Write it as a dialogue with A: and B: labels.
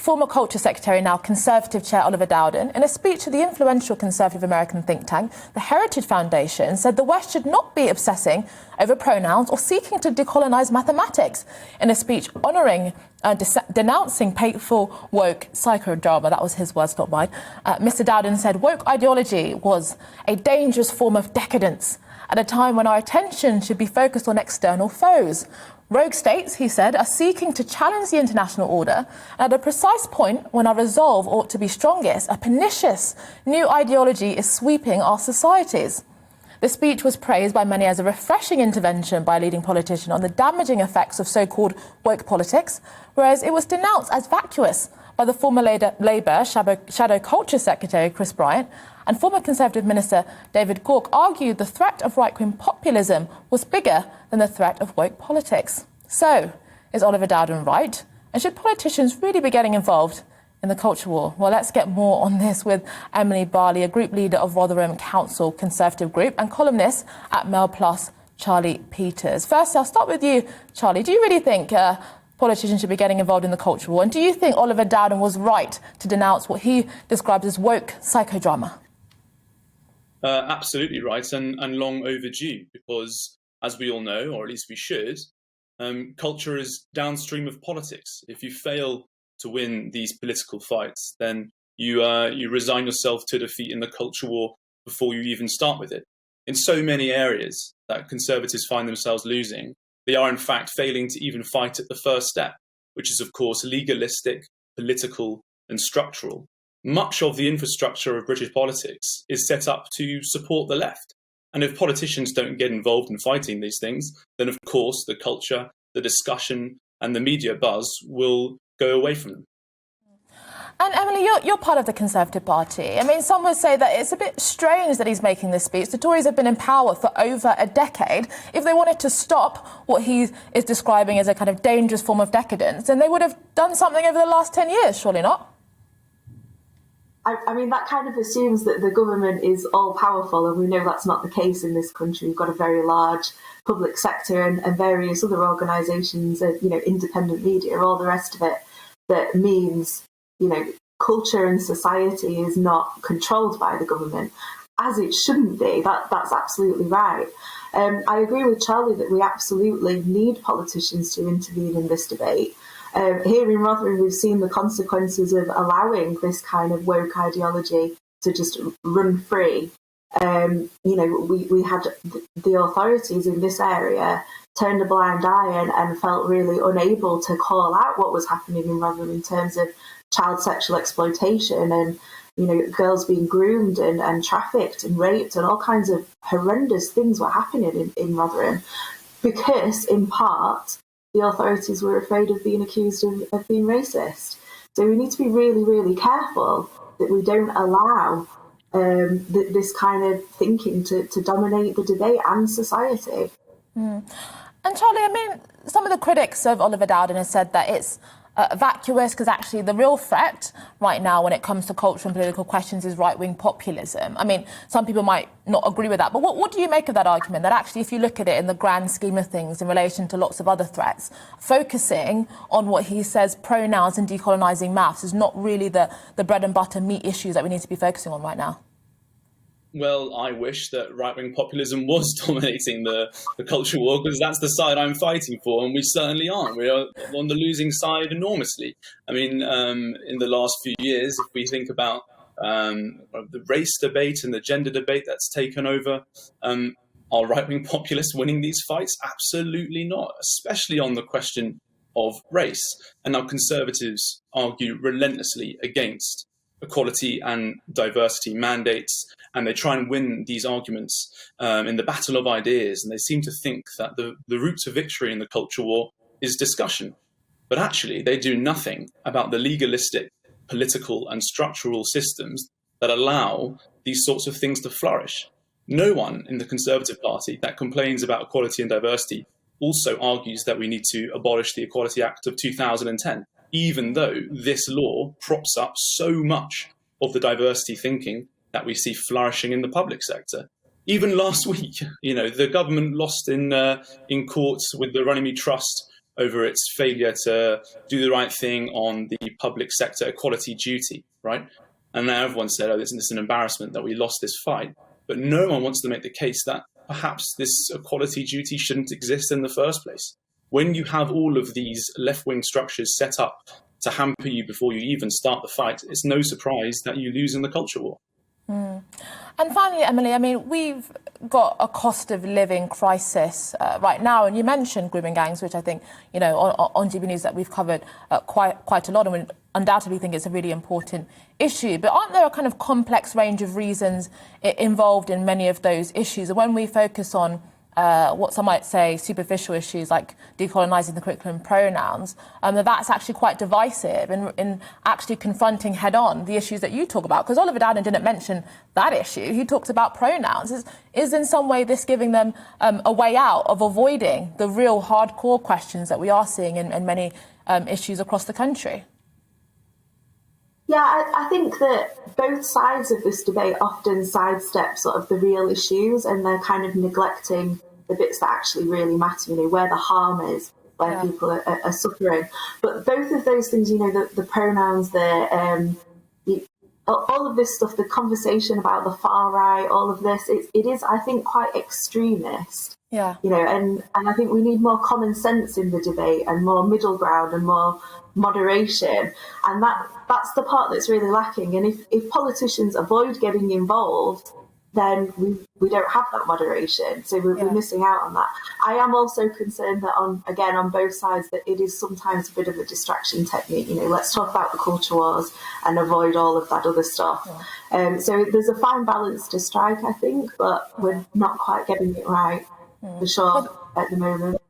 A: former Culture Secretary, now Conservative Chair Oliver Dowden, in a speech to the influential Conservative American think tank, the Heritage Foundation, said the West should not be obsessing over pronouns or seeking to decolonise mathematics. In a speech honouring denouncing painful woke psychodrama, that was his words, not mine, Mr Dowden said woke ideology was a dangerous form of decadence at a time when our attention should be focused on external foes. Rogue states, he said, are seeking to challenge the international order, and at a precise point when our resolve ought to be strongest, a pernicious new ideology is sweeping our societies. The speech was praised by many as a refreshing intervention by a leading politician on the damaging effects of so-called woke politics, whereas it was denounced as vacuous by the former Labour Shadow Culture Secretary Chris Bryant, and former Conservative Minister David Gauke argued the threat of right-wing populism was bigger than the threat of woke politics. So, is Oliver Dowden right? And should politicians really be getting involved in the culture war? Well, let's get more on this with Emily Barley, a group leader of Rotherham Council Conservative Group, and columnist at Mail Plus, Charlie Peters. First, I'll start with you, Charlie. Do you really think politicians should be getting involved in the culture war? And do you think Oliver Dowden was right to denounce what he describes as woke psychodrama?
B: Absolutely right, and long overdue, because as we all know, or at least we should, culture is downstream of politics. If you fail to win these political fights, then you resign yourself to defeat in the culture war before you even start with it. In so many areas that Conservatives find themselves losing, they are in fact failing to even fight at the first step, which is of course legalistic, political and structural. Much of the infrastructure of British politics is set up to support the left. And if politicians don't get involved in fighting these things, then of course the culture, the discussion and the media buzz will go away from them.
A: And Emily, you're part of the Conservative Party. I mean, some would say that it's a bit strange that he's making this speech. The Tories have been in power for over a decade. If they wanted to stop what he is describing as a kind of dangerous form of decadence, then they would have done something over the last 10 years, surely not?
C: I mean, that kind of assumes that the government is all-powerful, and we know that's not the case in this country. We've got a very large public sector and various other organisations, independent media, all the rest of it, that means, culture and society is not controlled by the government, as it shouldn't be. That's absolutely right. I agree with Charlie that we absolutely need politicians to intervene in this debate. Here in Rotherham, we've seen the consequences of allowing this kind of woke ideology to just run free. We had the authorities in this area turned a blind eye and felt really unable to call out what was happening in Rotherham in terms of child sexual exploitation and, girls being groomed and trafficked and raped, and all kinds of horrendous things were happening in Rotherham because, in part, the authorities were afraid of being accused of being racist. So we need to be really, really careful that we don't allow this kind of thinking to dominate the debate and society.
A: And Charlie, I mean, some of the critics of Oliver Dowden have said that it's vacuous because actually the real threat right now when it comes to cultural and political questions is right-wing populism. I mean, some people might not agree with that, but what do you make of that argument, that actually if you look at it in the grand scheme of things in relation to lots of other threats, focusing on what he says, pronouns and decolonising maths, is not really the bread and butter meat issues that we need to be focusing on right now?
B: Well, I wish that right-wing populism was dominating the culture war, because that's the side I'm fighting for, and we certainly aren't. We are on the losing side enormously. I mean, in the last few years, if we think about the race debate and the gender debate that's taken over, are right-wing populists winning these fights? Absolutely not, especially on the question of race. And now Conservatives argue relentlessly against equality and diversity mandates, and they try and win these arguments in the battle of ideas, and they seem to think that the route to victory in the culture war is discussion. But actually, they do nothing about the legalistic, political and structural systems that allow these sorts of things to flourish. No one in the Conservative Party that complains about equality and diversity also argues that we need to abolish the Equality Act of 2010. Even though this law props up so much of the diversity thinking that we see flourishing in the public sector. Even last week, the government lost in courts with the Runnymede Trust over its failure to do the right thing on the public sector equality duty, right? And now everyone said, oh, this is an embarrassment that we lost this fight. But no one wants to make the case that perhaps this equality duty shouldn't exist in the first place. When you have all of these left-wing structures set up to hamper you before you even start the fight, it's no surprise that you lose in the culture war.
A: And finally, Emily, I mean, we've got a cost of living crisis right now, and you mentioned grooming gangs, which I think, you know, on GBNews that we've covered quite a lot, and we undoubtedly think it's a really important issue. But aren't there a kind of complex range of reasons involved in many of those issues? And when we focus on what some might say superficial issues like decolonising the curriculum pronouns, that's actually quite divisive in actually confronting head-on the issues that you talk about. Because Oliver Dowden didn't mention that issue. He talks about pronouns. Is in some way this giving them a way out of avoiding the real hardcore questions that we are seeing in many issues across the country?
C: Yeah, I think that both sides of this debate often sidestep sort of the real issues, and they're kind of neglecting the bits that actually really matter, you know, where the harm is, where people are suffering. But both of those things, you know, the pronouns, all of this stuff, the conversation about the far right, all of this, it is, I think, quite extremist.
A: Yeah.
C: You know, and I think we need more common sense in the debate and more middle ground and more moderation. And that's the part that's really lacking. And if politicians avoid getting involved, then we don't have that moderation. So we're missing out on that. I am also concerned that on both sides that it is sometimes a bit of a distraction technique. You know, let's talk about the culture wars and avoid all of that other stuff. So there's a fine balance to strike, I think, but we're not quite getting it right for sure at the moment.